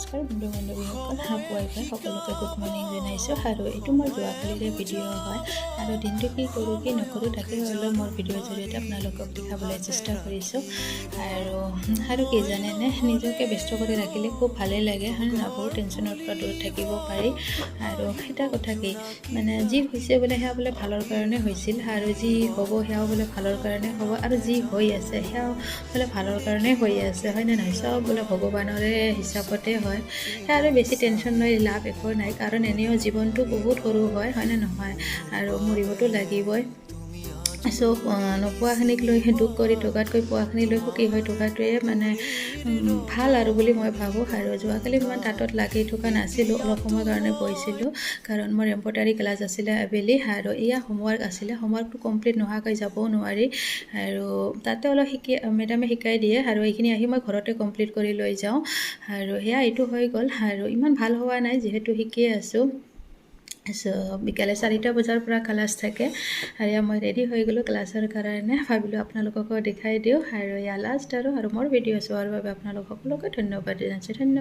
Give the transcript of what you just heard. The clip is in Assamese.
নমস্কাৰ বন্ধু বান্ধৱীসকল, পুৱাই সকলোকে গুড মৰ্ণিং জনাইছোঁ। আৰু এইটো মোৰ যোৱাকালিৰে ভিডিঅ' হয় আৰু দিনটো কি কৰোঁ কি নকৰোঁ তাকে হ'লেও মোৰ ভিডিঅ'ৰ জৰিয়তে আপোনালোকক দেখাবলৈ চেষ্টা কৰিছোঁ। আৰু কি জানেনে, নিজকে ব্যস্ত কৰি ৰাখিলে খুব ভালেই লাগে, হয় না? বহুত টেনশ্যনৰ পৰা দূৰত থাকিব পাৰি। আৰু এটা কথা কি মানে, যি হৈছে বোলে সেয়া বোলে ভালৰ কাৰণে হৈছিল, আৰু যি হ'ব সেয়াও বোলে ভালৰ কাৰণে হ'ব, আৰু যি হৈ আছে সেয়াও বোলে ভালৰ কাৰণে হৈ আছে, হয় নে নহয়? চব বোলে ভগৱানৰে হিচাপতে হয়। সেয়া আৰু বেছি টেনশ্যন লৈ লাভ একো নাই, কাৰণ এনেও জীৱনটো বহুত সৰু হয় নে নহয়? আৰু মৰিবতো লাগিবই। চব নোপোৱাখিনিক লৈ দুখ কৰি থকাতকৈ পোৱাখিনি লৈ সুখী হৈ থকাটোৱে মানে ভাল আৰু বুলি মই ভাবোঁ। আৰু যোৱাকালি মই তাঁতত লাগি থকা নাছিলোঁ, অলপ সময়ৰ কাৰণে বহিছিলোঁ, কাৰণ মোৰ এম্ব্ৰইডাৰী ক্লাছ আছিলে আবেলি, আৰু এয়া হোমৱৰ্ক আছিলে। হোমৱৰ্কটো কমপ্লিট নোহোৱাকৈ যাবও নোৱাৰি, আৰু তাতে অলপ মেডামে শিকাই দিয়ে, আৰু এইখিনি আহি মই ঘৰতে কমপ্লিট কৰি লৈ যাওঁ। আৰু সেয়া এইটো হৈ গ'ল, আৰু ইমান ভাল হোৱা নাই যিহেতু শিকিয়ে আছোঁ। বিকালে 4টা বজাৰ পৰা ক্লাছ থাকে, আৰু মই ৰেডি হৈ গ'লোঁ ক্লাছৰ কাৰণে। ভাবিলোঁ আপোনালোককো দেখাই দিওঁ, আৰু এয়া লাষ্ট আৰু মোৰ ভিডিঅ' চোৱাৰ বাবে আপোনালোক সকলোকে ধন্যবাদ জনাইছোঁ। ধন্যবাদ।